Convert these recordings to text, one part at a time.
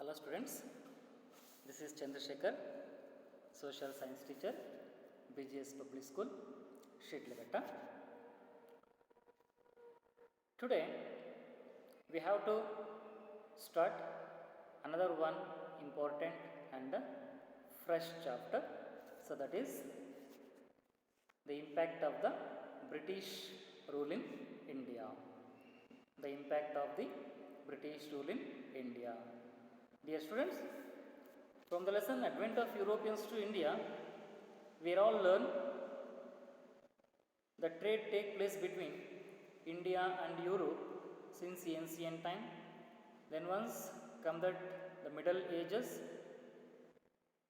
Hello students, this is Chandrasekhar, social science teacher, BGS Public School, Shidlaghatta. Today we have to start another one important and fresh chapter. So that is the impact of the British rule in India. The impact of the British rule in India. Dear students, from the lesson Advent of Europeans to India, we all learn the trade take place between India and Europe since ancient time. Then once come that the Middle Ages,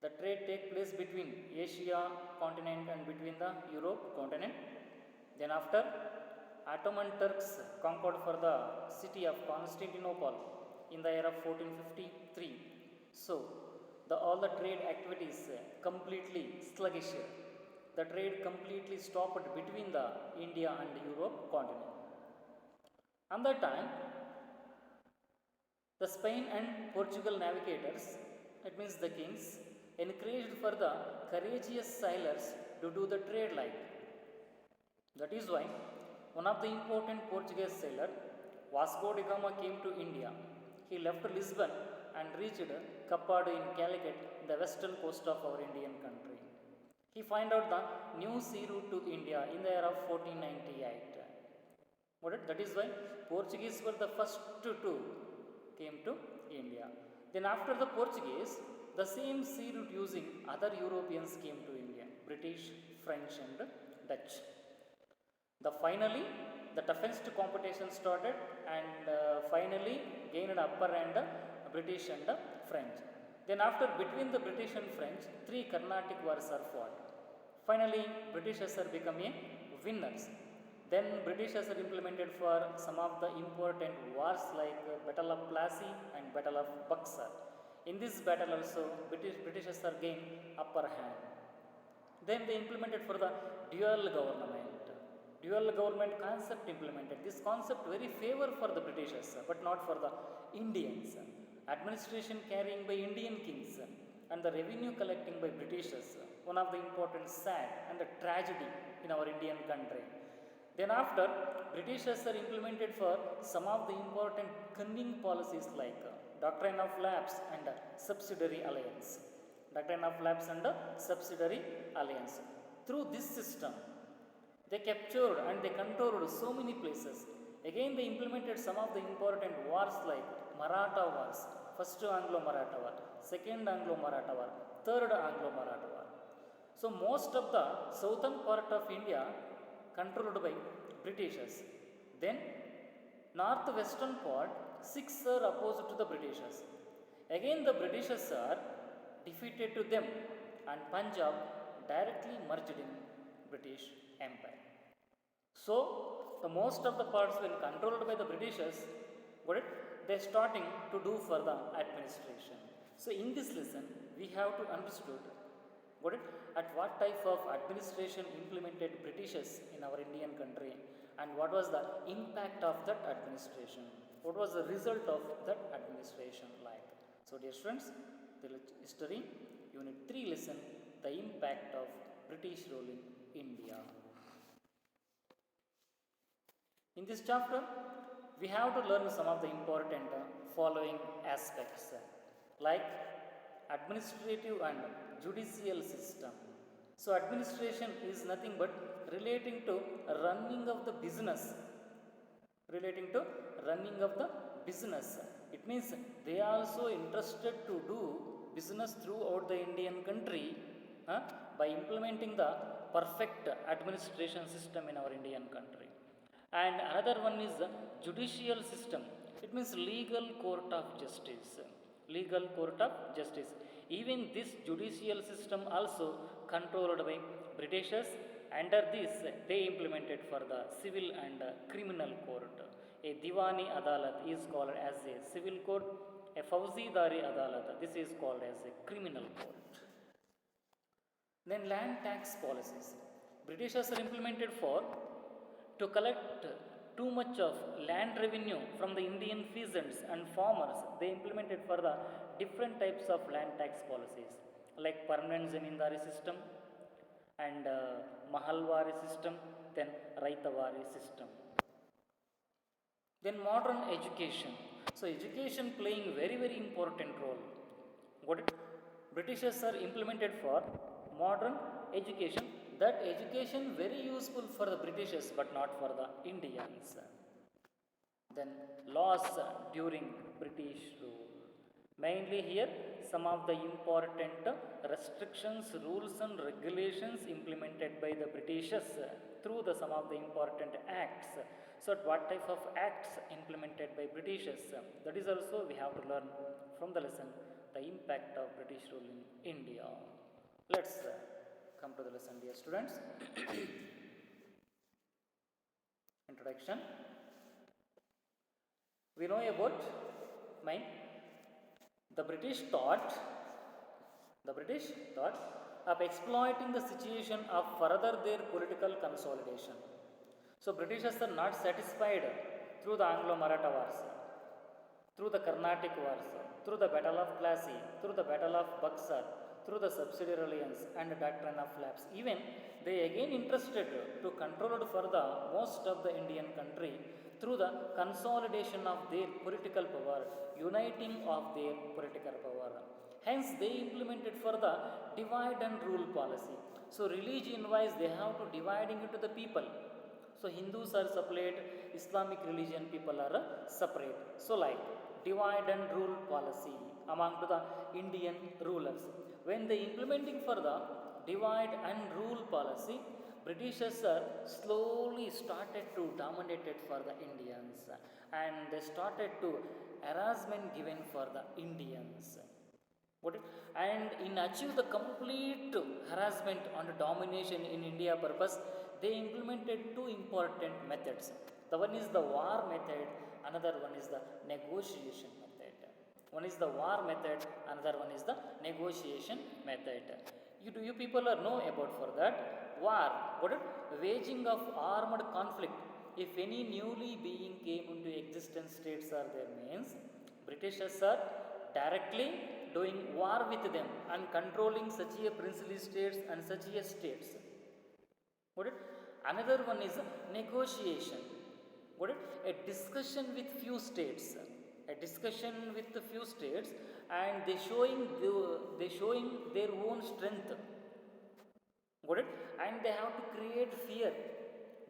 the trade take place between Asia continent and between the Europe continent. Then after Ottoman Turks conquered for the city of Constantinople in the year of 1453. So, all the trade activities completely sluggish. The trade completely stopped between the India and Europe continent. On that time, the Spain and Portugal navigators, it means the kings, encouraged for the courageous sailors to do the trade like. That is why one of the important Portuguese sailor, Vasco da Gama, came to India. He left Lisbon and reached Kappadu in Calicut, the western coast of our Indian country. He found out the new sea route to India in the year of 1498. That is why Portuguese were the first to came to India. Then after the Portuguese, the same sea route using other Europeans came to India, British, French and Dutch. Finally, the toughest competition started and finally gained upper hand British and French. Then after between the British and French, 3 Carnatic wars are fought. Finally, Britishers are becoming winners. Then Britishers are implemented for some of the important wars like Battle of Plassey and Battle of Buxar. In this battle also, Britishers are gained upper hand. Then they implemented for the dual government. Dual government concept implemented. This concept very favor for the Britishers, but not for the Indians. Administration carrying by Indian kings and the revenue collecting by Britishers. One of the important sad and the tragedy in our Indian country. Then after, Britishers are implemented for some of the important cunning policies like doctrine of lapse and subsidiary alliance. Doctrine of lapse and subsidiary alliance. Through this system, they captured and they controlled so many places. Again, they implemented some of the important wars like Maratha wars. First Anglo-Maratha war, second Anglo-Maratha war, third Anglo-Maratha war. So most of the southern part of India controlled by Britishers. Then northwestern part, 6 are opposed to the Britishers. Again, the Britishers are defeated to them and Punjab directly merged in British Empire. So, the most of the parts when controlled by the Britishers, they are starting to do for the administration. So, in this lesson, we have to understood at what type of administration implemented Britishers in our Indian country and what was the impact of that administration. What was the result of that administration like. So, dear students, the history unit 3 lesson, the impact of British rule in India. In this chapter, we have to learn some of the important following aspects like administrative and judicial system. So, administration is nothing but relating to running of the business. Relating to running of the business. It means they are also interested to do business throughout the Indian country by implementing the perfect administration system in our Indian country. And another one is the judicial system. It means legal court of justice. Legal court of justice. Even this judicial system also controlled by Britishers. Under this, they implemented for the civil and criminal court. A Diwani Adalat is called as a civil court. A Fawzidari Adalat, this is called as a criminal court. Then land tax policies. Britishers are implemented for to collect too much of land revenue from the Indian peasants and farmers. They implemented for the different types of land tax policies like permanent zamindari system and mahalwari system, then raitavari system. Then modern education. So education playing very important role. What Britishers are implemented for modern education. That education very useful for the Britishers but not for the Indians. Then laws during British rule. Mainly here some of the important restrictions, rules and regulations implemented by the Britishers through the some of the important acts. So what type of acts implemented by Britishers? That is also we have to learn from the lesson the impact of British rule in India. Let's come to the lesson, dear students. Introduction. We know about mine. The British thought of exploiting the situation of further their political consolidation. So Britishers are not satisfied through the Anglo-Maratha wars, through the Carnatic wars, through the Battle of Plassey, through the Battle of Buxar, through the subsidiary alliance and the doctrine of lapse. Even they again interested to control it for the most of the Indian country through the consolidation of their political power, uniting of their political power. Hence they implemented for the divide and rule policy. So religion wise they have to dividing into the people. So Hindus are separate, Islamic religion people are separate. So like divide and rule policy among the Indian rulers. When they implementing for the divide and rule policy, Britishers are slowly started to dominate it for the Indians and they started to harassment given for the Indians. And in achieve the complete harassment and domination in India purpose, they implemented two important methods. The one is the war method, another one is the negotiation method. One is the war method, another one is the negotiation method. You people are know about for that. War, waging of armed conflict. If any newly being came into existence states are there means, Britishers are directly doing war with them and controlling such a princely states and such a states. Another one is negotiation. A discussion with few states. A discussion with the few states and they showing their own strength. And they have to create fear.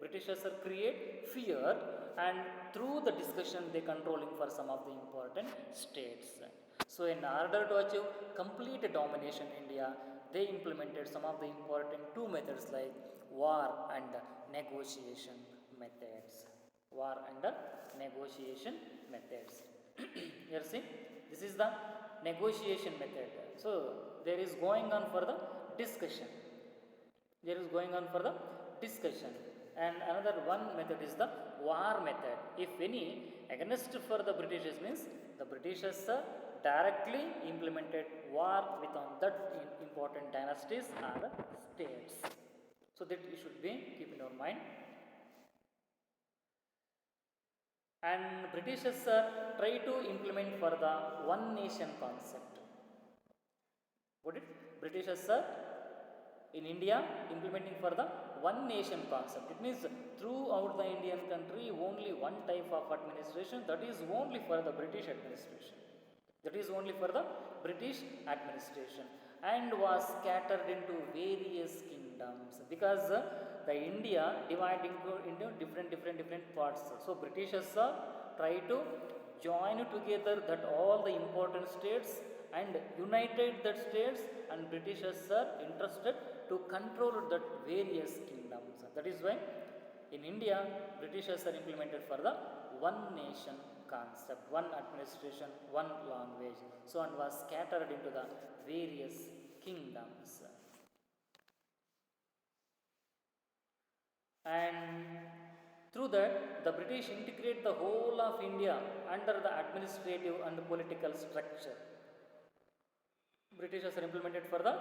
Britishers are create fear and through the discussion they controlling for some of the important states. So in order to achieve complete domination in India, they implemented some of the important two methods like war and negotiation methods. War and negotiation methods. Here see, this is the negotiation method. So there is going on for the discussion. There is going on for the discussion. And another one method is the war method. If any against for the Britishers means the Britishers directly implemented war with on that important dynasties and states. So that you should be keep in your mind. And Britishers try to implement for the one nation concept. Britishers in India implementing for the one nation concept. It means throughout the Indian country only one type of administration, that is only for the British administration. That is only for the British administration and was scattered into various kingdoms because the India divided into different parts. So Britishers try to join together that all the important states and united that states, and Britishers are interested to control that various kingdoms. That is why in India Britishers are implemented for the one nation concept, one administration, one language. So and was scattered into the various kingdoms. And through that the British integrate the whole of India under the administrative and political structure. Britishers are implemented for the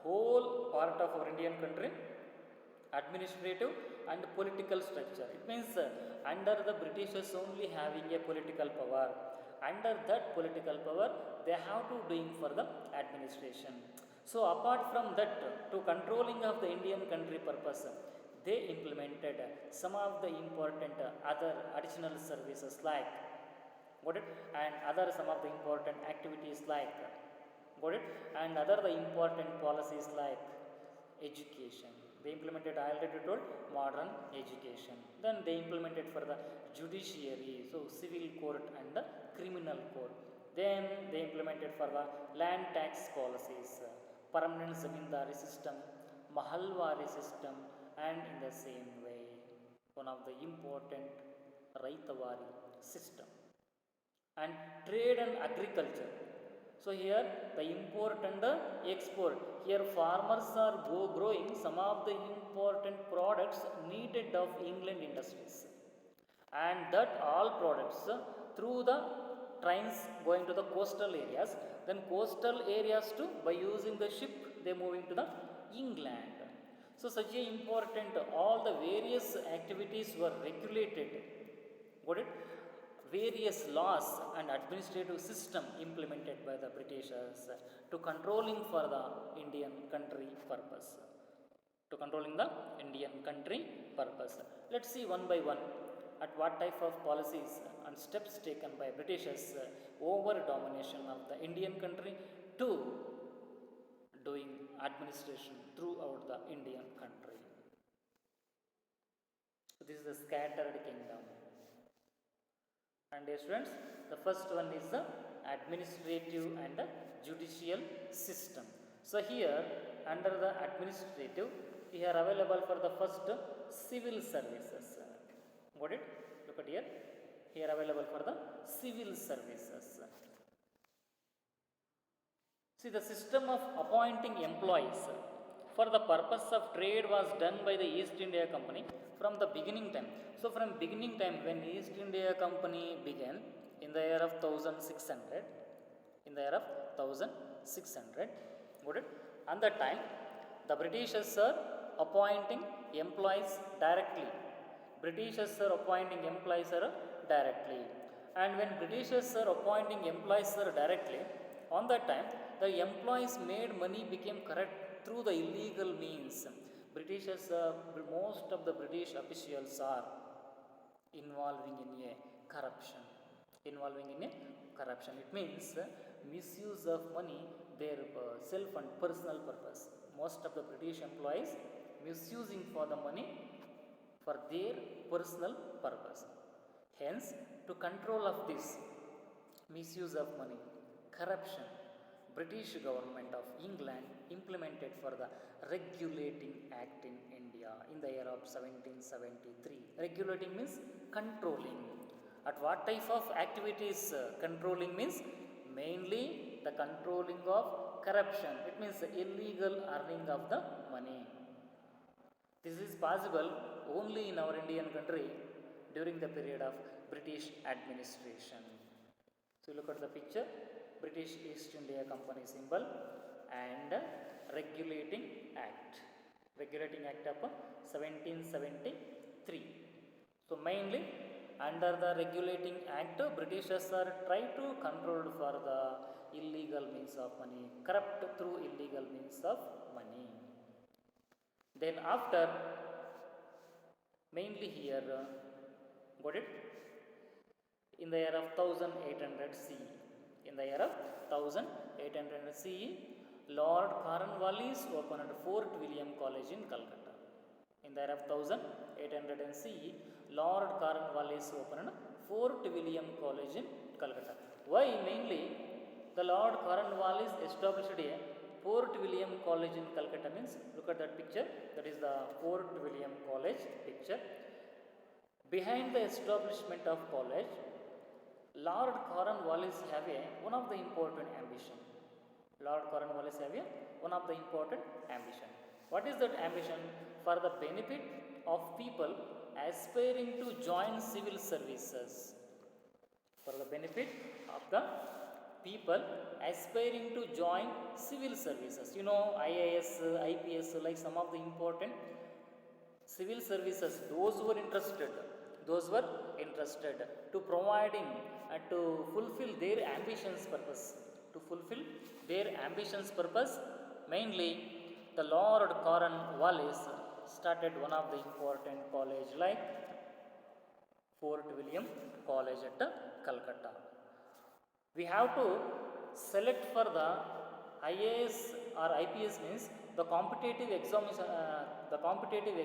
whole part of our Indian country administrative and political structure. It means under the Britishers only having a political power. Under that political power, they have to doing for the administration. So apart from that, to controlling of the Indian country purpose, they implemented some of the important other additional services like, got it, and other some of the important activities like, got it, and other the important policies like education. They implemented, I already told, modern education. Then they implemented for the judiciary, so civil court and the criminal court. Then they implemented for the land tax policies, permanent zamindari system, mahalwari system, and in the same way, one of the important raitavari system, and trade and agriculture. So here the import and the export. Here farmers are growing some of the important products needed of England industries, and that all products through the trains going to the coastal areas. Then coastal areas too, by using the ship, they moving to the England. So such a important, all the various activities were regulated. Got it? Various laws and administrative system implemented by the Britishers to controlling for the Indian country purpose. To controlling the Indian country purpose. Let's see one by one at what type of policies and steps taken by Britishers over domination of the Indian country to doing administration throughout the Indian country. So this is the scattered kingdom. And dear students, the first one is the administrative and the judicial system. So here under the administrative, we are available for the first civil services. Got it? Look at here. Here available for the civil services. See, the system of appointing employees for the purpose of trade was done by the East India Company from the beginning time. So from beginning time, when East India Company began in the year of 1600, got it? And that time, the Britishers are appointing employees directly. And when Britishers are appointing employees directly, on that time, the employees made money became correct through the illegal means. Britishers, most of the British officials are involving in a corruption. It means misuse of money, their self and personal purpose. Most of the British employees misusing for the money for their personal purpose. Hence, to control of this misuse of money, corruption, British government of England implemented for the Regulating Act in India in the year of 1773. Regulating means controlling. At what type of activities controlling means? Mainly the controlling of corruption. It means the illegal earning of the money. This is possible only in our Indian country during the period of British administration. So look at the picture. British East India Company symbol and Regulating Act. Regulating Act of 1773. So mainly under the Regulating Act, Britishers are try to control for the illegal means of money, corrupt through illegal means of money. Then after, mainly here, got it? In the year of 1800 CE. In the year of 1800 CE, Lord Cornwallis opened Fort William College in Calcutta. In the year of 1800 CE, Lord Cornwallis opened Fort William College in Calcutta. Why mainly the Lord Cornwallis established a Fort William College in Calcutta means, look at that picture, that is the Fort William College picture. Behind the establishment of college, Lord Cornwallis have one of the important ambition. What is that ambition? For the benefit of people aspiring to join civil services. For the benefit of the people aspiring to join civil services. You know, IAS, IPS, like some of the important civil services, those were interested to providing and to fulfill their ambitions purpose, to fulfill their ambitions purpose, mainly the Lord Cornwallis started one of the important college like Fort William College at Calcutta. We have to select for the IAS or IPS means the competitive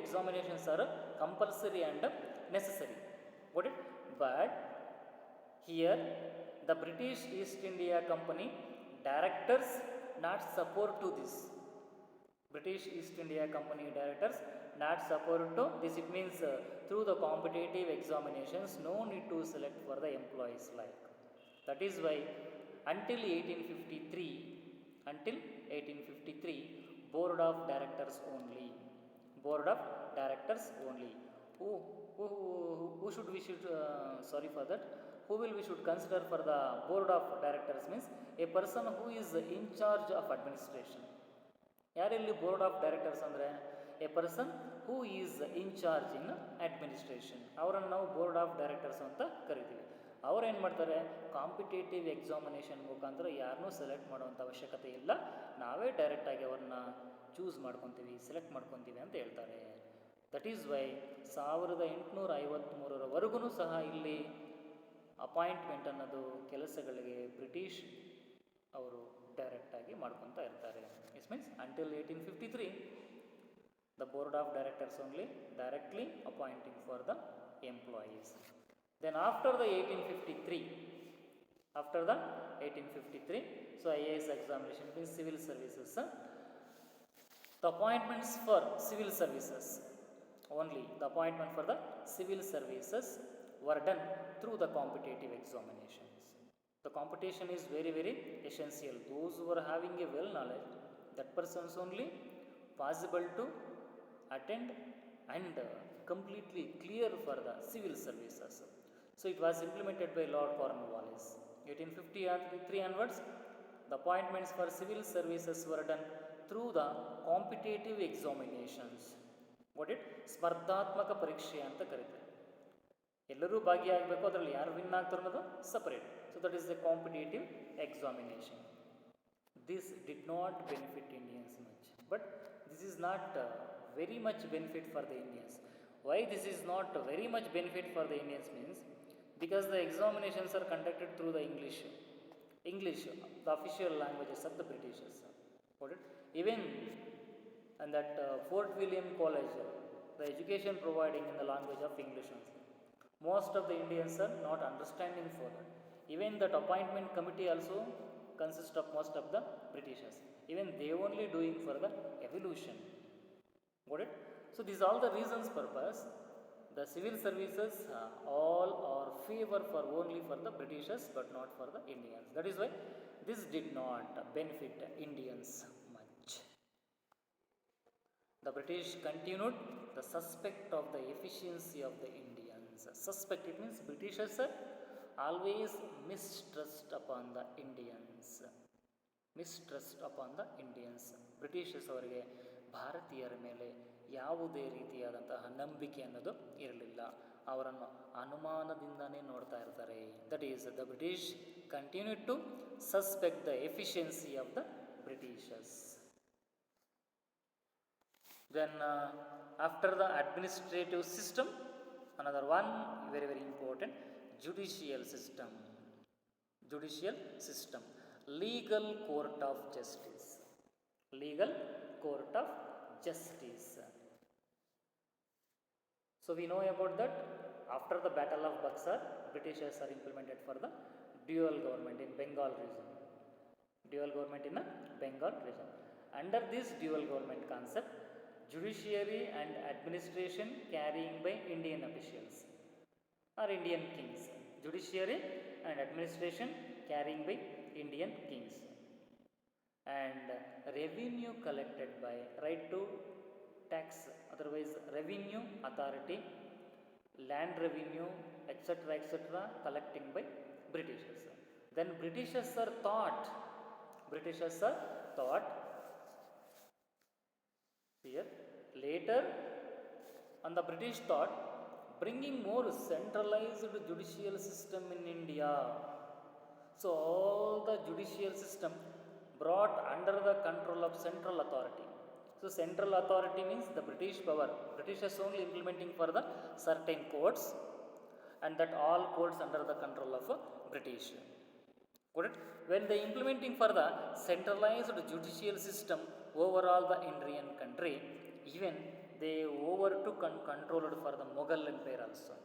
examinations are compulsory and necessary. Got it? But here the British East India Company directors not support to this. British East India Company directors not support to this. It means through the competitive examinations, no need to select for the employees like. That is why until 1853, board of directors only. Board of directors only. Who should we should sorry for that. Who will we should consider for the board of directors means a person who is in charge of administration. ಯಾರಲ್ಲಿ board of directors ಅಂದರೆ A person who is in charge in administration, ಅವರನ್ನು ನಾವು board of directors ಅಂತ ಕರಿತೀವಿ. ಅವ್ರು ಏನು ಮಾಡ್ತಾರೆ, competitive examination ಮುಖಾಂತರ ಯಾರನ್ನೂ ಸೆಲೆಕ್ಟ್ ಮಾಡುವಂಥ ಅವಶ್ಯಕತೆ ಇಲ್ಲ, ನಾವೇ ಡೈರೆಕ್ಟಾಗಿ ಅವ್ರನ್ನ ಚೂಸ್ ಮಾಡ್ಕೊತೀವಿ, ಸೆಲೆಕ್ಟ್ ಮಾಡ್ಕೊತೀವಿ ಅಂತ ಹೇಳ್ತಾರೆ. ದಟ್ ಈಸ್ ವೈ 1853ರವರೆಗೂ ಸಹ ಇಲ್ಲಿ ಅಪಾಯಿಂಟ್ಮೆಂಟ್ ಅನ್ನೋದು ಕೆಲಸಗಳಿಗೆ ಬ್ರಿಟಿಷ್ ಅವರು ಡೈರೆಕ್ಟಾಗಿ ಮಾಡ್ಕೊತಾ ಇರ್ತಾರೆ. Is means until 1853 the board of directors only directly appointing for the employees. Then after the 1853, so IAS examination means civil services, the appointments for civil services only, the appointment for the civil services were done through the competitive examinations. The competition is very very essential. Those who are having a well knowledge, that persons only possible to attend and completely clear for the civil services. So it was implemented by Lord Cornwallis. 1853 onwards, the appointments for civil services were done through the competitive examinations. What it? ಸ್ಪರ್ಧಾತ್ಮಕ ಪರೀಕ್ಷೆ ಅಂತ ಕರೀತಾರೆ. ಎಲ್ಲರೂ ಭಾಗಿಯಾಗಬೇಕು, ಅದರಲ್ಲಿ ಯಾರು win ಆಗ್ತಾರೆ ಅನ್ನೋದು separate. So that is the competitive examination. This did not benefit Indians much, but this is not very much benefit for the Indians. Why this is not very much benefit for the Indians means because the examinations are conducted through the English, the official languages of the Britishers. Got it? Even and that Fort William College, the education providing in the language of English only. Most of the Indians are not understanding for that. Even that appointment committee also consists of most of the Britishers. Even they only doing for the evolution. Got it? So these are all the reasons purpose. The civil services all are favor for only for the Britishers but not for the Indians. That is why this did not benefit Indians much. The British continued the suspect of the efficiency of the Indians. Suspect, it means Britishers are always mistrust upon the Indians. Mistrust upon the Indians. Britishers ಅವರಿಗೆ ಭಾರತೀಯರ ಮೇಲೆ ಯಾವುದೇ ರೀತಿಯಾದಂತಹ ನಂಬಿಕೆ ಅನ್ನೋದು ಇರಲಿಲ್ಲ. ಅವರನ್ನು ಅನುಮಾನದಿಂದನೇ ನೋಡ್ತಾ ಇರ್ತಾರೆ. That is the British continue to suspect the efficiency of the Britishers. Then after the administrative system, another one very very important, judicial system. Judicial system, legal court of justice. Legal court of justice. So we know about that. After the battle of Buxar, Britishers are implemented for the dual government in Bengal region. Dual government in the Bengal region. Under this dual government concept, judiciary and administration carrying by Indian officials or Indian kings. Judiciary and administration carrying by Indian kings. And revenue collected by right to tax, otherwise revenue authority, land revenue, etc. collecting by Britishers. Then Britishers are thought here later And the British thought bringing more centralized judicial system in India. So all the judicial system brought under the control of central authority. So central authority means the British power. British is only implementing for the certain courts, and that all courts under the control of British. Correct? When they implementing for the centralized judicial system overall the Indian country, even they overtook and controlled for the Mughal Empire also.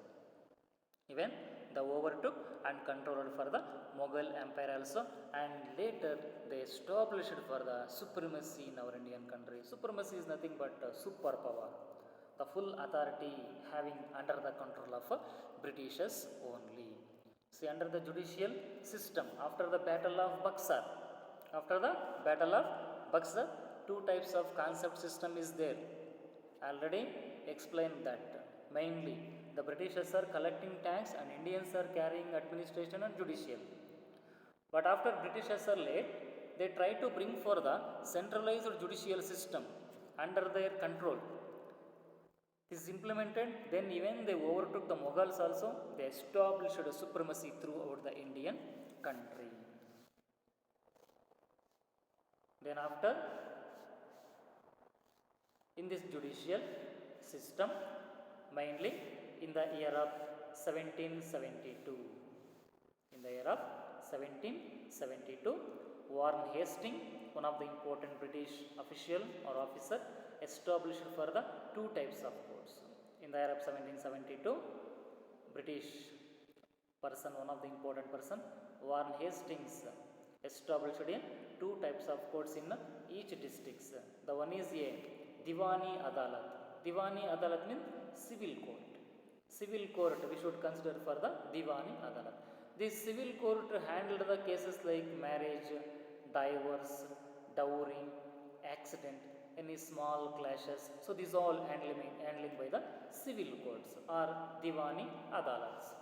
Even they overtook and controlled for the Mughal Empire also, and later they established for the supremacy in our Indian country. Supremacy is nothing but superpower, the full authority having under the control of Britishers only. See, under the judicial system, after the Battle of Buxar, after the Battle of Buxar, two types of concept system is there. Already explained that. Mainly, the Britishers are collecting tax and Indians are carrying administration and judicial. But after Britishers are late, they try to bring for the centralized judicial system under their control. Is implemented, then even they overtook the Mughals also, they established a supremacy throughout the Indian country. Then after, in this judicial system, mainly in the year of 1772, in the year of 1772, Warren Hastings, one of the important British official or officer, established for the two types of courts. In the year of 1772, British person, one of the important person, Warren Hastings, established in two types of courts in each districts. The one is a Diwani Adalat. Diwani Adalat means civil court. Civil court we should consider for the Diwani Adalat. This civil court handled the cases like marriage, divorce, dowry, accident, any small clashes. So these all handling by the civil courts or Diwani Adalats.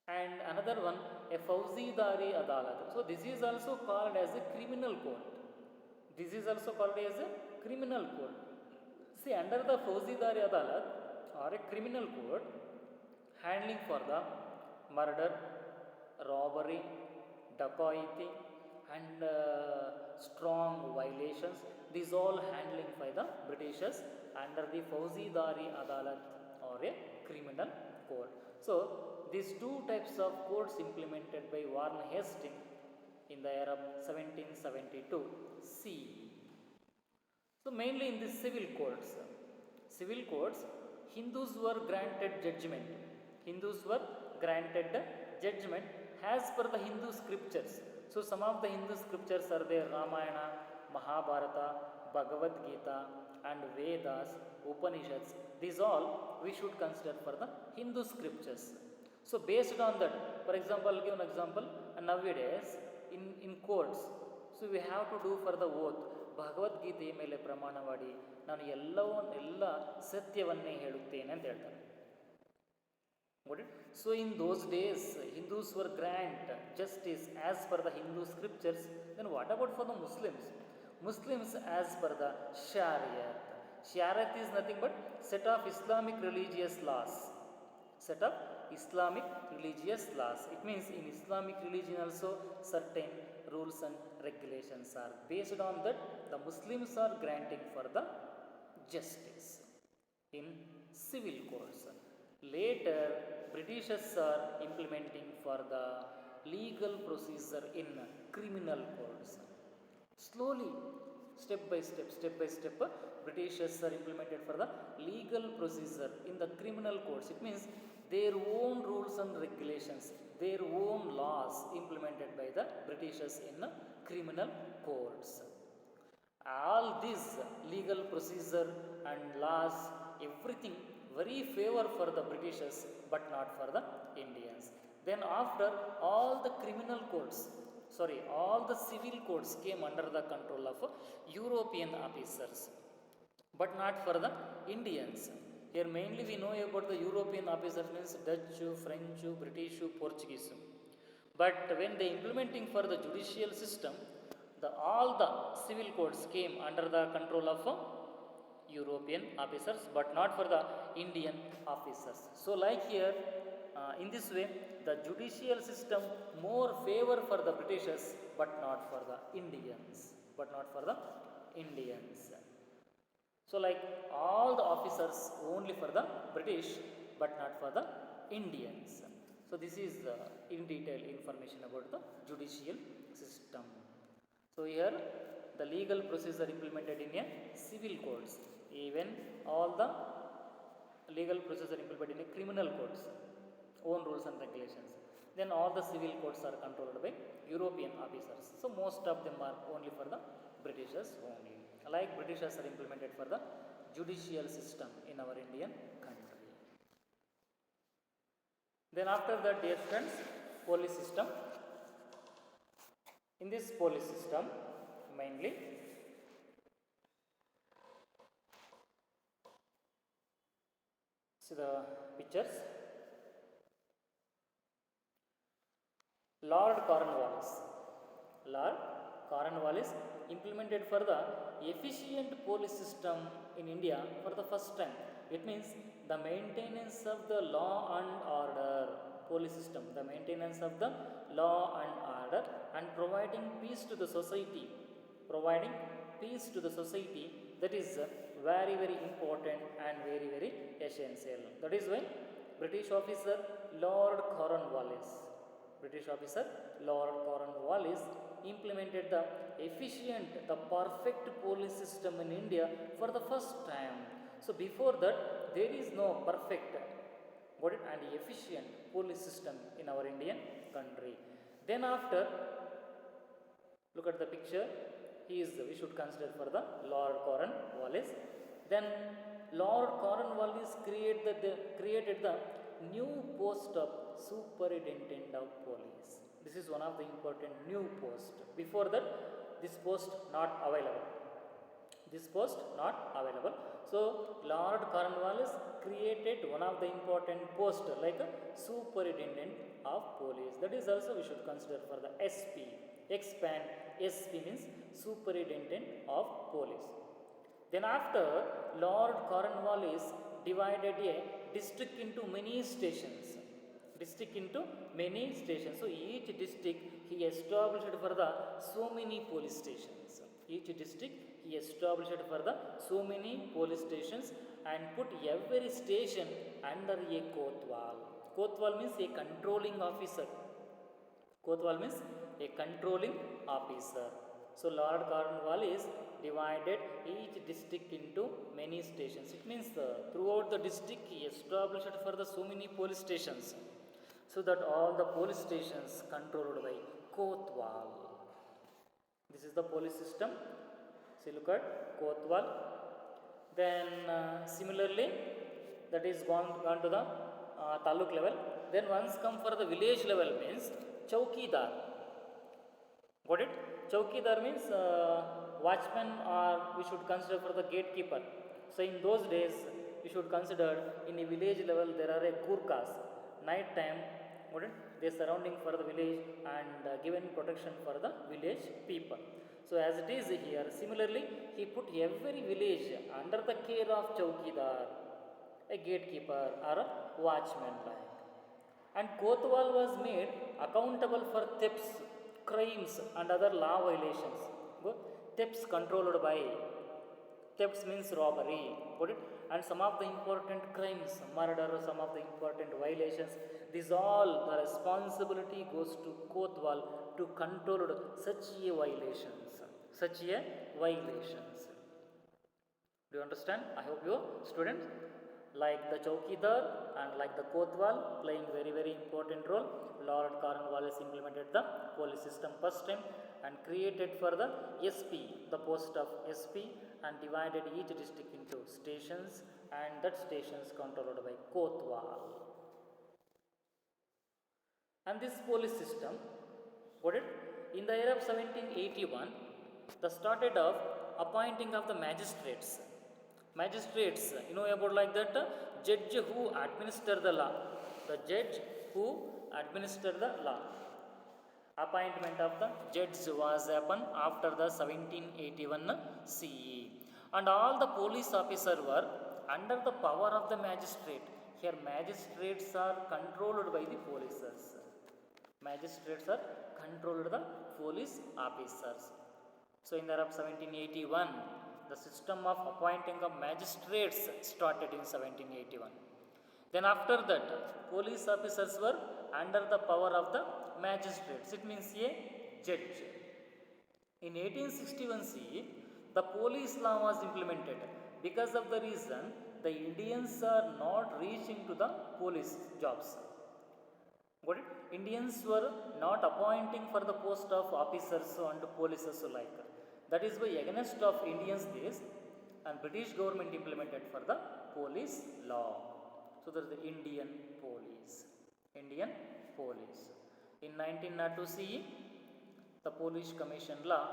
And another one, a Fauzi-Dari Adalat. So this is also called as a criminal court. This is also called as a criminal court. See, under the Fauzi-Dari Adalat or a criminal court, handling for the murder, robbery, dacoity, and strong violations, these all handling by the Britishers under the Fauzi-Dari Adalat or a criminal court. So these two types of courts implemented by Warren Hastings in the year of 1772 CE. So mainly in the civil courts, Hindus were granted judgment. Hindus were granted judgment as per the Hindu scriptures. So some of the Hindu scriptures are there: Ramayana, Mahabharata, Bhagavad Gita, and Vedas, Upanishads. These all we should consider for the Hindu scriptures. So based on that, for example, I'll give an example. Nowadays in courts, so we have to do for the oath. ಭಗವದ್ಗೀತೆಯ ಮೇಲೆ ಪ್ರಮಾಣ ಮಾಡಿ ನಾನು ಎಲ್ಲ ಸತ್ಯವನ್ನೇ ಹೇಳುತ್ತೇನೆ ಅಂತ ಹೇಳ್ತಾರೆ. So in those days, Hindus were granted justice as per the Hindu scriptures. Then what about for the Muslims? Muslims as per the Shariat. Shariat is nothing but set of Islamic religious laws. Set of Islamic religious laws. It means in Islamic religion also certain rules and regulations are based on that. The Muslims are granting for the justice in civil courts. Later, Britishers are implementing for the legal procedure in criminal courts. Slowly, step by step, Britishers are implemented for the legal procedure in the criminal courts. It means their own rules and regulations, their own laws implemented by the Britishers in criminal courts. All these legal procedure and laws, everything very favor for the Britishers but not for the Indians. Then after all the criminal courts, all the civil courts came under the control of European officers but not for the Indians. Here mainly we know about the European officers, means Dutch, French, British, Portuguese. But when they implementing for the judicial system, all the civil courts came under the control of European officers, but not for the Indian officers. So like here, in this way, the judicial system more favor for the Britishers, but not for the Indians, but not for the Indians. So like all the officers only for the British, but not for the Indians. So this is in detail information about the judicial system. So here the legal procedure implemented in a civil codes, even all the legal procedure implemented in a criminal codes, own rules and regulations. Then all the civil codes are controlled by European officers. So most of them are only for the Britishers only. Like Britishers are implemented for the judicial system in our Indian country. Then after that, dear friends, police system. In this police system, mainly see the pictures. Lord Cornwallis. Lord Cornwallis implemented for the efficient police system in India for the first time. It means the maintenance of the law and order, police system, the maintenance of the law and order, and providing peace to the society. Providing peace to the society, that is very very important and very very essential. That is why British officer Lord Cornwallis, British officer Lord Cornwallis implemented the efficient, the perfect police system in India for the first time. So before that, there is no perfect, got it, and efficient police system in our Indian country. Then after, look at the picture. He is, we should consider for the Lord Cornwallis. Then Lord Cornwallis created the new post of Superintendent of Police. This is one of the important new post. Before that, this post not available. This post not available. So Lord Cornwallis created one of the important post like a Superintendent of Police. That is also we should consider for the SP. Expand SP means Superintendent of Police. Then after, Lord Cornwallis divided a district into many stations. District into many stations. So each district he established for the so many police stations. Each district he established for the so many police stations and put every station under a Kotwal. Kotwal means a controlling officer. Kotwal means a controlling officer. So Lord Cornwallis divided each district into many stations. It means throughout the district he established for the so many police stations, so that all the police stations controlled by Kotwal. This is the police system. So look at Kotwal. Then similarly, that is gone to the taluk level. Then once come for the village level means Chowkidar. Got it? Chowkidar means watchman, or we should consider for the gatekeeper. So in those days, we should consider in a village level there are a Gurkhas. Night time, got it? They surrounding for the village and given protection for the village people. So as it is here, similarly, he put every village under the care of Chowkidar, a gatekeeper or a watchman like. And Kotwal was made accountable for thefts, crimes and other law violations. Thefts controlled by, thefts means robbery, got it? And some of the important crimes, murder, some of the important violations, these all the responsibility goes to Kotwal to control such a violations, such a violations. Do you understand? I hope you students, like the Chowkidar and like the Kotwal playing very very important role. Lord Cornwallis implemented the police system first time and created for the SP, the post of SP, and divided each district into stations, and that stations controlled by Kotwal. And this police system, got it? In the year of 1781, the started of appointing of the magistrates. Magistrates, you know about like that, judge who administer the law. The judge who administer the law. Appointment of the judge was happened after the 1781 CE. And all the police officers were under the power of the magistrate. Here magistrates are controlled by the policers. Magistrates are controlled the police officers. So in the year of 1781, the system of appointing of magistrates started in 1781. Then after that, police officers were under the power of the magistrates. It means a judge. In 1861 CE, the police law was implemented. Because of the reason, the Indians are not reaching to the police jobs. Got it? Indians were not appointing for the post of officers and polices like. That is why against of Indians this and British government implemented for the police law. So that is the Indian police. Indian police. In 1902 CE, the Police Commission law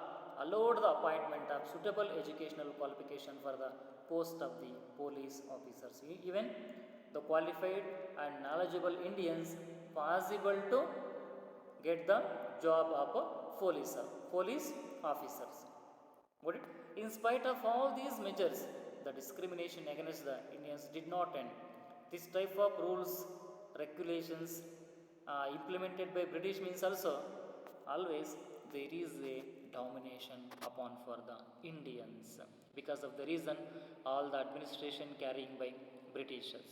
allowed the appointment of suitable educational qualification for the post of the police officers. Even the qualified and knowledgeable Indians possible to get the job of a police officers. Got it? In spite of all these measures, the discrimination against the Indians did not end. This type of rules, regulations implemented by British means also always there is a domination upon for the Indians. Because of the reason, all the administration carrying by Britishers.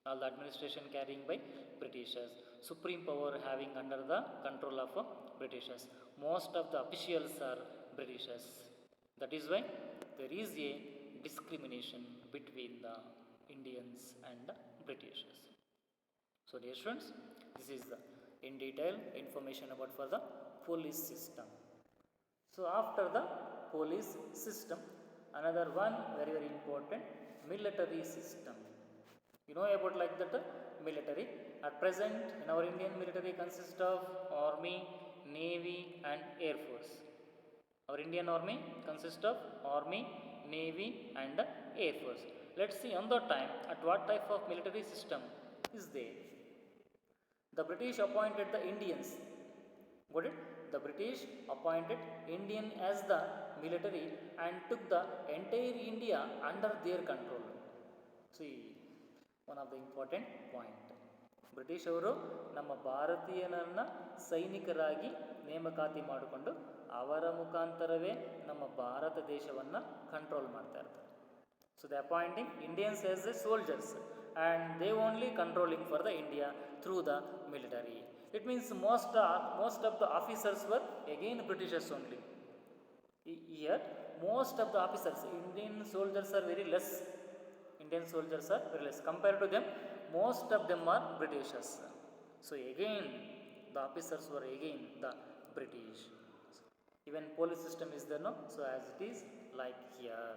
All the administration carrying by Britishers. Supreme power having under the control of Britishers. Most of the officials are Britishers. That is why there is a discrimination between the Indians and the Britishers. So dear students, this is the in detail information about for the police system. So after the police system, another one very very important, military system. You know about like that military. At present in our Indian military consists of army, navy and air force. Our Indian army consists of army, navy and air force. Let's see on the time at what type of military system is there. The British appointed the Indians. Got it? The British appointed Indian as the military and took the entire India under their control. See, one of the important point. British ಅವರು ನಮ್ಮ ಭಾರತೀಯನನ್ನ ಸೈನಿಕರಾಗಿ ನೇಮಕಾತಿ ಮಾಡಿಕೊಂಡು ಅವರ ಮುಖಾಂತರವೇ ನಮ್ಮ ಭಾರತ ದೇಶವನ್ನು control ಮಾಡ್ತಾ ಇರ್ತಾರೆ. So they appointing Indians as the soldiers and they only controlling for the India through the military. It means most of the officers were again Britishers only. Here most of the officers, Indian soldiers are very less. Indian soldiers are very less. Compared to them, most of them are Britishers. So again the officers were again the British. Even police system is there, no? So as it is like here.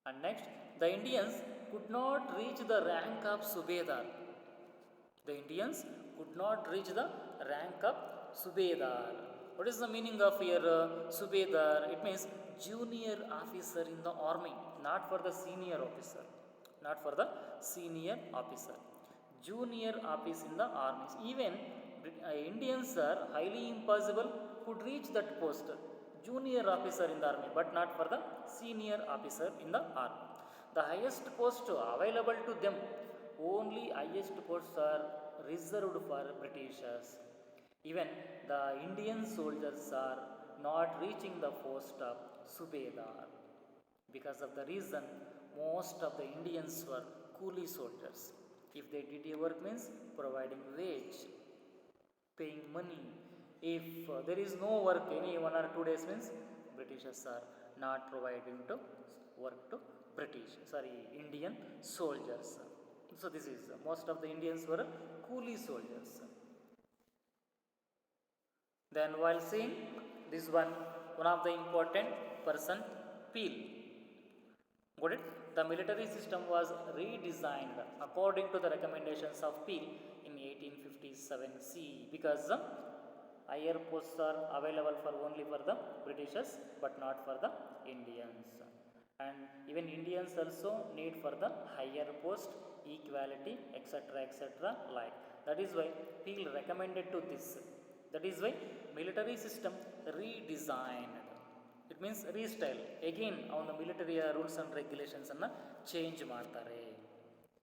And next, the Indians could not reach the rank of Subedar. The Indians could not reach the rank of Subedar. What is the meaning of here Subedar? It means junior officer in the army, not for the senior officer. Not for the senior officer. Junior office in the army. Even Indians are highly impossible could reach that post. Junior officer in the army, but not for the senior officer in the army. The highest post available to them, only highest posts are reserved for Britishers. Even the Indian soldiers are not reaching the post of Subedar. Because of the reason, most of the Indians were coolie soldiers. If they did a work means providing wage, paying money. If there is no work any 1 or 2 days means Britishers are not providing to work to Indian soldiers. So this is most of the Indians were coolie soldiers. Then while seeing this one of the important person, Peel. Got it? The military system was redesigned according to the recommendations of Peel in 1857 CE because higher posts are available for only for the Britishers but not for the Indians. And even Indians also need for the higher post, equality, etc. like. That is why Peel recommended to this. That is why military system redesigned. It means restyle again ಅವನ ಮಿಲಿಟರಿಯ rules and ರೆಗ್ಯುಲೇಷನ್ಸನ್ನು change ಮಾಡ್ತಾರೆ.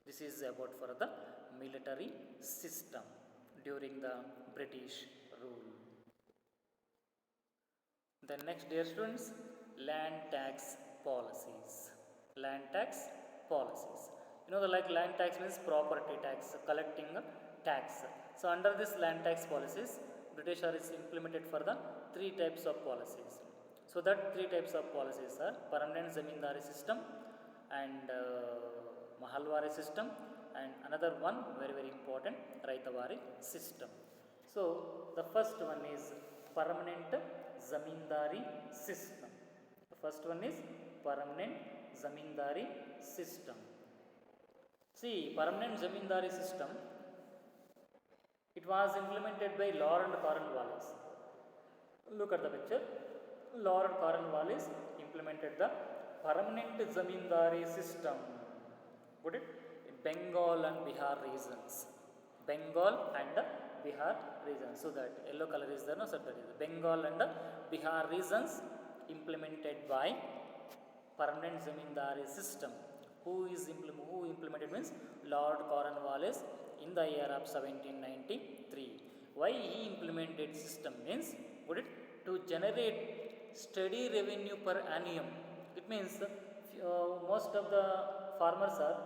This is about for the military system during the British rule. Then next, dear students, land tax policies. Land tax policies. You know, the like land tax means property tax, collecting tax. So under this land tax policies, British is implemented for the three types of policies. So that three types of policies are permanent zamindari system and mahalwari system, and another one very very important, raitavari system. So the first one is permanent zamindari system. The first one is permanent zamindari system. See, permanent zamindari system, it was implemented by Lord Cornwallis. Look at the picture. Lord Cornwallis implemented the permanent zamindari system. Put it in Bengal and Bihar regions. Bengal and Bihar regions. So that yellow color is there, no sir, that is Bengal and Bihar regions implemented by permanent zamindari system. Who implemented means Lord Cornwallis in the year of 1793. Why he implemented system means, put it, to generate steady revenue per annum. It means most of the farmers are,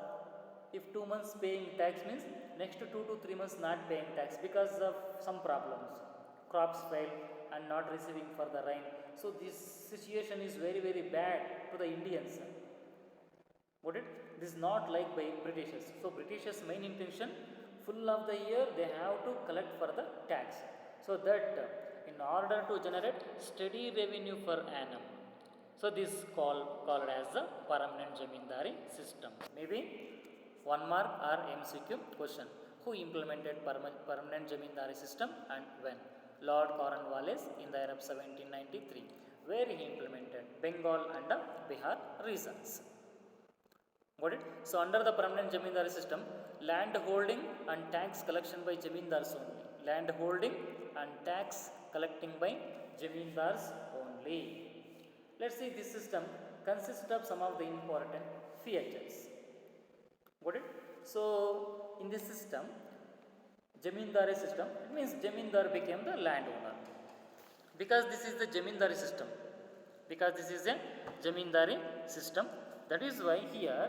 if 2 months paying tax means next 2 to 3 months not paying tax because of some problems, crops fail and not receiving for the rain. So this situation is very very bad to the Indians. Got it? This is not like by Britishers. So Britishers main intention, full of the year they have to collect for the tax, so that in order to generate steady revenue per annum. So this called as the permanent zamindari system. Maybe 1 mark or MCQ question. Who implemented permanent zamindari system and when? Lord Cornwallis in the year of 1793. Where he implemented? Bengal and Bihar regions. Got it? So under the permanent zamindari system, land holding and tax collection by zamindars only. Land holding and tax collecting by zamindars only. Let's see, this system consists of some of the important features. Got it? So in this system, zamindari system, it means zamindar became the landowner. Because this is the zamindari system. Because this is a zamindari system, that is why here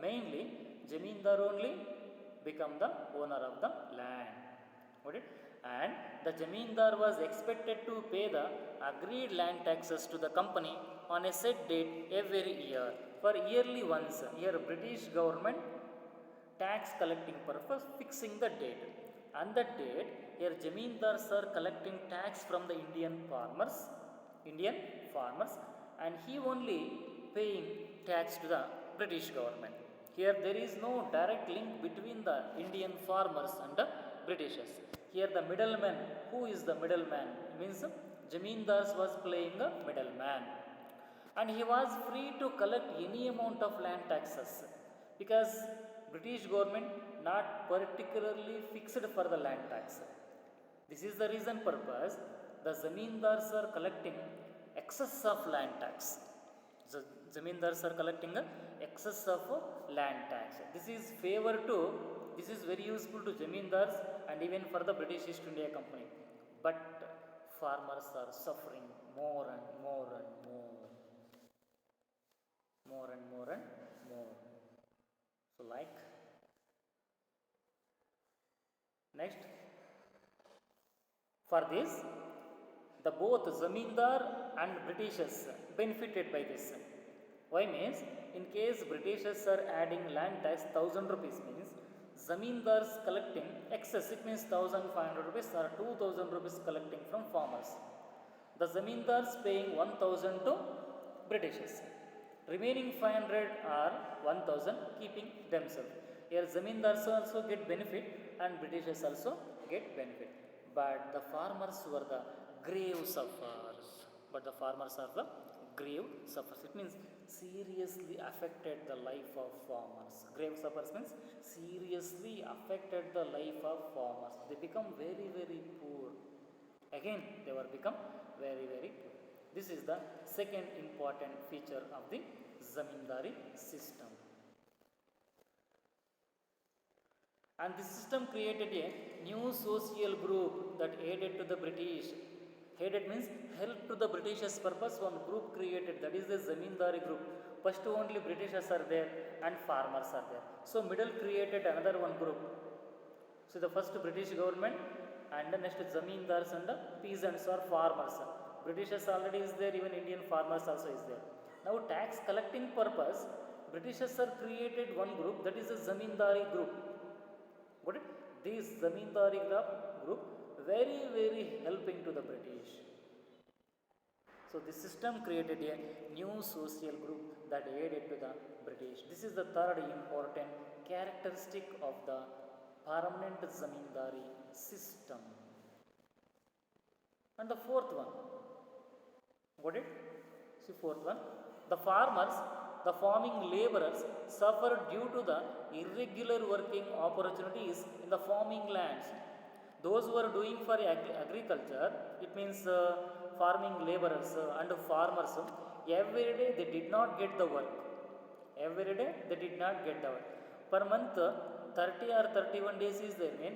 mainly zamindar only become the owner of the land. Got it? And the zamindar was expected to pay the agreed land taxes to the company on a set date every year. For yearly once, here British government tax collecting purpose fixing the date. And that date, here zamindars are collecting tax from the Indian farmers, and he only paying tax to the British government. Here there is no direct link between the Indian farmers and the Britishers. Here the middleman, who is the middleman? Means zamindars was playing the middleman, and he was free to collect any amount of land taxes because British government not particularly fixed for the land tax. This is the reason purpose the zamindars are collecting excess of land tax. The zamindars are collecting excess of land tax. This is favor to, this is very useful to zamindars and even for the British East India Company. But farmers are suffering more and more and more. More and more and more. So like, next, for this, the both zamindar and Britishers benefited by this. Why means, in case Britishers are adding land tax 1000 rupees means zamindars collecting excess, it means 1500 rupees or 2000 rupees collecting from farmers. The zamindars paying 1000 to Britishers. Remaining 500 or 1000 keeping themselves. Here zamindars also get benefit and Britishers also get benefit. But the farmers were the grave sufferers. It means seriously affected the life of farmers. Grave sufferers means seriously affected the life of farmers. They become very very poor. Again, they were become very very poor. This is the second important feature of the zamindari system. And this system created a new social group that aided to the British. Aided means help to the Britishers purpose. One group created, that is the Zamindari group. First only Britishers are there and farmers are there. So middle created another one group. So the first British government and the next Zamindars and the peasants or farmers. Britishers already is there, even Indian farmers also is there. Now tax collecting purpose, Britishers are created one group, that is the Zamindari group. Got it? This Zamindari group very helping to the British. So this system created a new social group that aided to the British. This is the third important characteristic of the permanent Zamindari system. And the fourth one, got it? See, fourth one, the farmers, the farming laborers suffered due to the irregular working opportunities in the farming lands. Those who are doing for agriculture, it means farming laborers and farmers, every day they did not get the work. Every day they did not get the work. Per month, 30 or 31 days is there, mean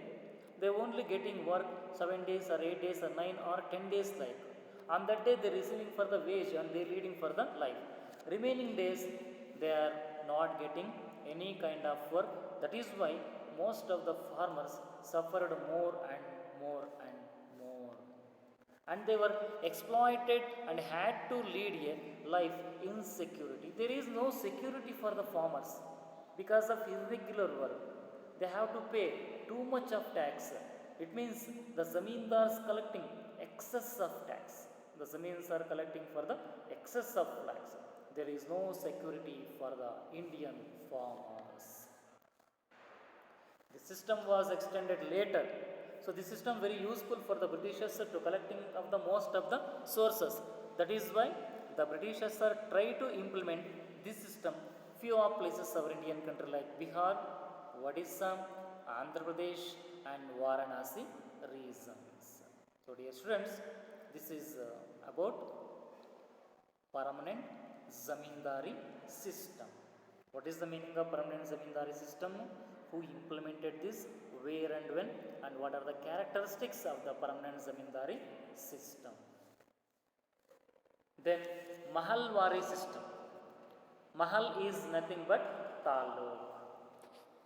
they only getting work 7 days or 8 days or 9 or 10 days like. On that day they are receiving for the wage and they are leading for the life. Remaining days they are not getting any kind of work. That is why most of the farmers suffered more and more and more. And they were exploited and had to lead a life in security. There is no security for the farmers because of irregular work. They have to pay too much of tax. It means the zamindars collecting excess of tax. The zamins are collecting for the excess of tax. There is no security for the Indian farmers. The system was extended later. So this system very useful for the Britishers to collecting of the most of the sources. That is why the Britishers are try to implement this system few of places of Indian country like Bihar, Odisha, Andhra Pradesh and Varanasi regions. So dear students, this is about permanent zamindari system. What is the meaning of permanent zamindari system? Who implemented this, where and when, and what are the characteristics of the permanent zamindari system? Then Mahalwari system. Mahal is nothing but taluk.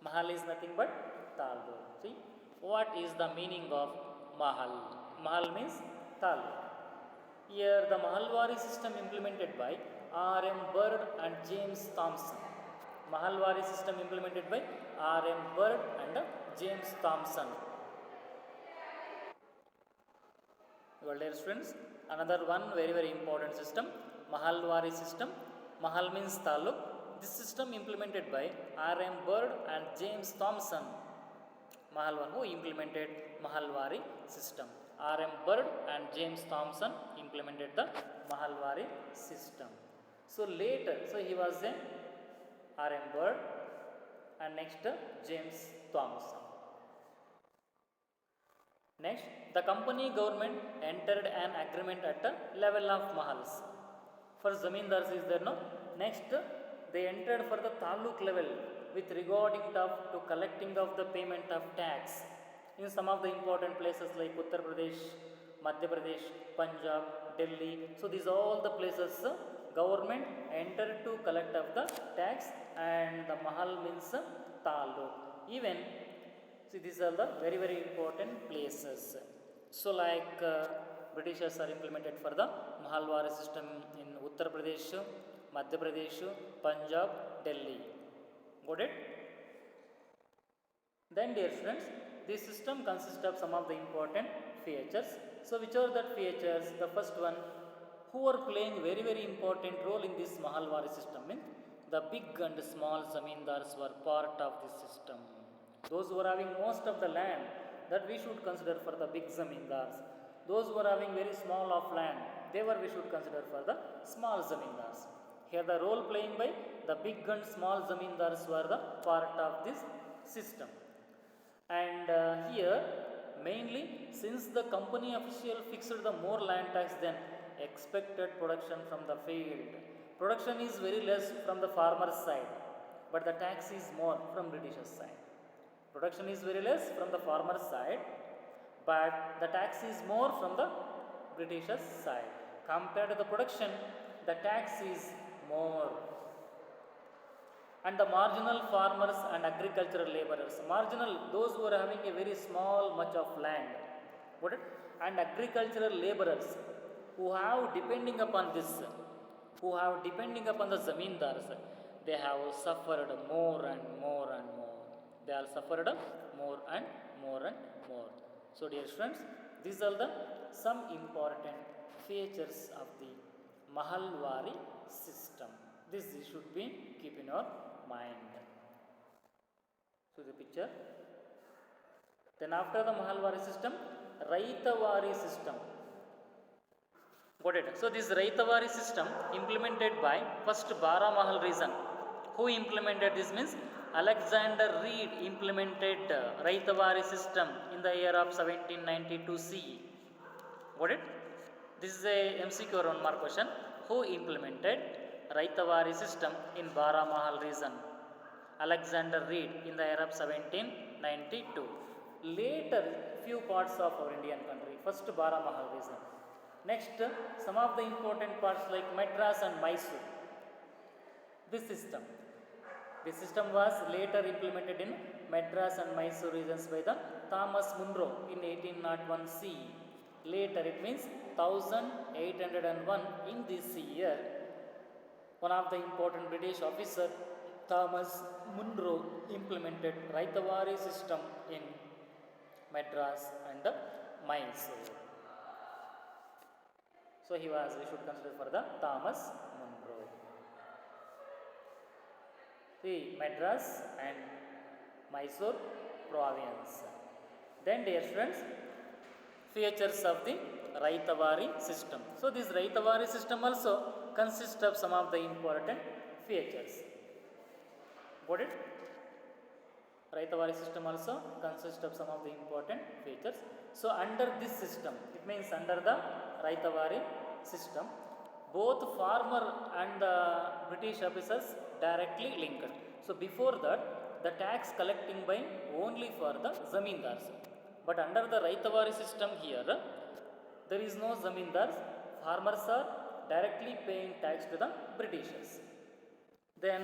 Mahal is nothing but taluk. See, what is the meaning of Mahal? Mahal means taluk. Here the Mahalwari system implemented by R.M. Bird and James Thomson. Mahalwari system implemented by R.M. Bird and James Thomson. Well, dear students, another one very important system, Mahalwari system. Mahal means taluk. This system implemented by R.M. Bird and James Thomson. Mahalwari, who implemented Mahalwari system? R.M. Bird and James Thomson implemented the Mahalwari system. So later, so he was a R.M. Bird and next James Thomson. Next, the company government entered an agreement at the level of Mahals. For zamindars is there, no? Next, they entered for the taluk level with regarding to collecting of the payment of tax in some of the important places like Uttar Pradesh, Madhya Pradesh, Punjab, Delhi. So these are all the places government entered to collect of the tax, and the Mahal means taluk. Even see, these are the very important places. So like Britishers are implemented for the Mahalwari system in Uttar Pradesh, Madhya Pradesh, Punjab, Delhi. Got it? Then dear students, this system consists of some of the important features. So which are that features? The first one, who are playing very important role in this Mahalwari system means the big and small zamindars were part of this system. Those who are having most of the land, that we should consider for the big zamindars. Those who are having very small of land, we should consider for the small zamindars. Here the role playing by the big and small zamindars were the part of this system. And here mainly, since the company official fixed the more land tax than expected production from the field. Production is very less from the farmer's side, but the tax is more from Britishers' side. Production is very less from the farmer's side, but the tax is more from the Britishers' side. Compared to the production, the tax is more. And the marginal farmers and agricultural laborers, marginal, those who are having a very small much of land, got it? And agricultural laborers who have depending upon this, who have depending upon the zamindars, they have suffered more and more and more. They have suffered more and more and more. So dear students, these are the some important features of the Mahalwari system. This should be keep in your mind. So the picture. Then after the Mahalwari system, Raitavari system. Got it? So this Raitavari system implemented by first Baramahal region. Who implemented this means Alexander Reed implemented Raitavari system in the year of 1792 CE. Got it? This is a MCQ or 1 mark question. Who implemented Raitavari system in Baramahal region? Alexander Reed in the year of 1792. Later, few parts of our Indian country. First Baramahal region. Next, some of the important parts like Madras and Mysore. This system was later implemented in Madras and Mysore regions by the Thomas Munro in 1801 CE. Later, it means 1801 in this year, one of the important British officer, Thomas Munro, implemented Raitavari system in Madras and Mysore. So we should consider for the Thomas Munro. See, Madras and Mysore province. Then dear students, features of the Raitavari system. So this Raitavari system also consists of some of the important features. Got it? Raitavari system also consists of some of the important features. So under this system, it means under the Raitavari system, both farmer and the British officers directly linked. So before that, the tax collecting by only for the zamindars. But under the Raitavari system here, there is no zamindars. Farmers are directly paying tax to the Britishers. Then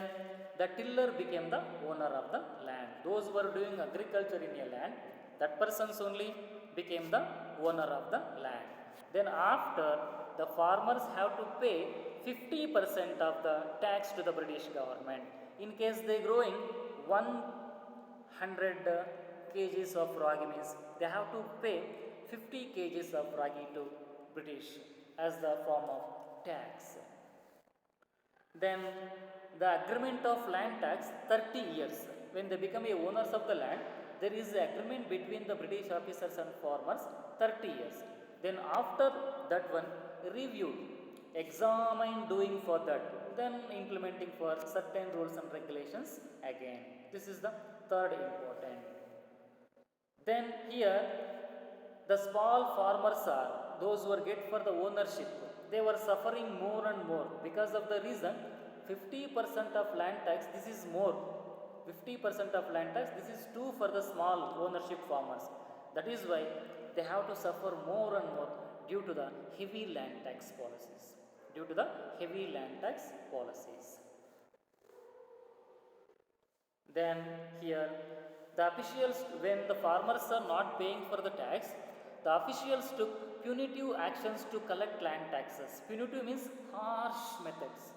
the tiller became the owner of the land. Those who were doing agriculture in a land, that persons only became the owner of the land. Then after, the farmers have to pay 50% of the tax to the British government. In case they growing 100 kgs of ragi means they have to pay 50 kgs of ragi to British as the form of tax. Then the agreement of land tax 30 years. When they become a owners of the land, there is an agreement between the British officers and farmers 30 years. Then after that one reviewed, examined doing for that, then implementing for certain rules and regulations again. This is the third important. Then here the small farmers are those who are get for the ownership. They were suffering more and more because of the reason 50% of land tax, this is more. 50% of land tax, this is too for the small ownership farmers. That is why they have to suffer more and more due to the heavy land tax policies. Due to the heavy land tax policies. Then here the officials, when the farmers are not paying for the tax, the officials took punitive actions to collect land taxes. Punitive means harsh methods.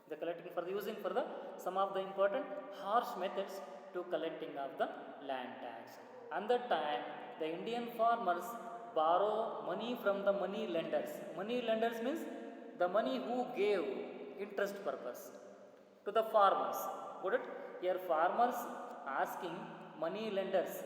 They collecting for the using for the some of the important harsh methods to collecting of the land tax. And that time the Indian farmers borrow money from the money lenders. Money lenders means the money who gave interest purpose to the farmers. Got it? Here farmers asking money lenders.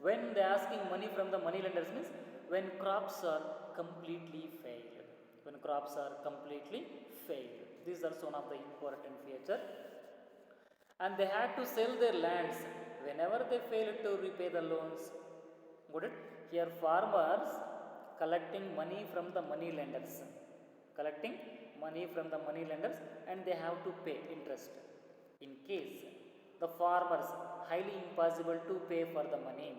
When they asking money from the money lenders means when crops are completely failed. When crops are completely failed. This is also one of the important feature. And they had to sell their lands whenever they failed to repay the loans. Got it? Here farmers collecting money from the money lenders. collecting money from the money lenders and they have to pay interest. In case the farmers highly impossible to pay for the money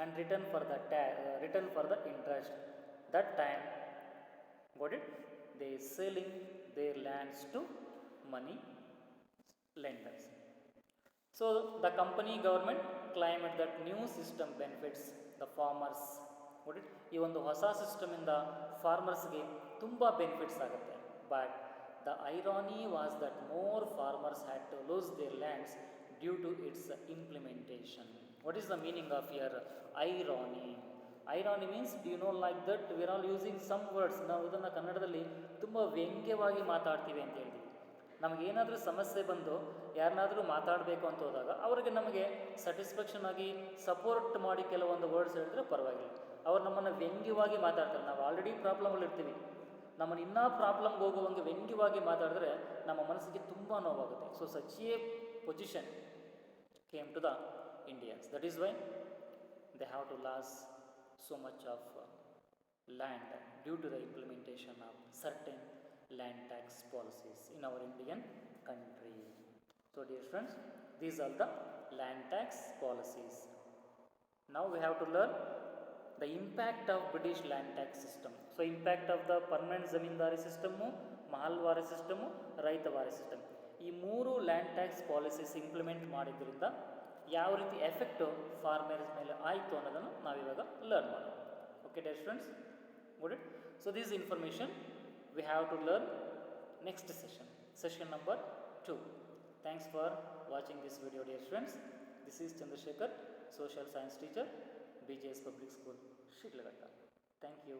and return for the interest, that time, got it, they selling their lands to money lenders. So the company government claimed that new system benefits the farmers. got it, ಈ ಒಂದು ಹೊಸ ಸಿಸ್ಟಮಿಂದ ಫಾರ್ಮರ್ಸ್ಗೆ ತುಂಬ benefits ಆಗುತ್ತೆ. But the irony was that more farmers had to lose their lands due to its implementation. What is the meaning of your irony? Irony means do you know like that we are all using some words. ನಾವು ಇದನ್ನು ಕನ್ನಡದಲ್ಲಿ ತುಂಬ ವ್ಯಂಗ್ಯವಾಗಿ ಮಾತಾಡ್ತೀವಿ ಅಂತ ಹೇಳ್ತೀವಿ. ನಮಗೇನಾದರೂ ಸಮಸ್ಯೆ ಬಂದು ಯಾರನ್ನಾದರೂ ಮಾತಾಡಬೇಕು ಅಂತ ಹೋದಾಗ ಅವರಿಗೆ ನಮಗೆ ಸ್ಯಾಟಿಸ್ಫ್ಯಾಕ್ಷನ್ ಆಗಿ ಸಪೋರ್ಟ್ ಮಾಡಿ ಕೆಲವೊಂದು ವರ್ಡ್ಸ್ ಹೇಳಿದ್ರೆ ಪರವಾಗಿಲ್ಲ. ಅವ್ರು ನಮ್ಮನ್ನು ವ್ಯಂಗ್ಯವಾಗಿ ಮಾತಾಡ್ತಾರೆ. ನಾವು ಆಲ್ರೆಡಿ ಪ್ರಾಬ್ಲಮಲ್ಲಿರ್ತೀವಿ, ನಮ್ಮನ್ನು ಇನ್ನೂ ಪ್ರಾಬ್ಲಮ್ಗೆ ಹೋಗುವಂಗೆ ವ್ಯಂಗ್ಯವಾಗಿ ಮಾತಾಡಿದ್ರೆ ನಮ್ಮ ಮನಸ್ಸಿಗೆ ತುಂಬ ನೋವಾಗುತ್ತೆ. So such a position came to the Indians. That is why they have to loss so much of land due to the implementation of certain land tax policies in our Indian country. So dear friends, these are the land tax policies. Now we have to learn the impact of British land tax system. So impact of the permanent zamindari system, mahalwari system, raitavari system. ಈ ಮೂರು land tax policies implement ಮಾಡಿದ್ರಿಂದ ಯಾವ ರೀತಿ effect farmers ಮೇಲೆ ಆಯಿತು ಅನ್ನೋದನ್ನು ನಾವಿವಾಗ learn ಮಾಡೋಣ. Okay dear friends, good it. So this information we have to learn next session number 2. Thanks for watching this video dear friends. This is Chandrashekar, social science teacher, BJS public school, Shidlaghatta. Thank you.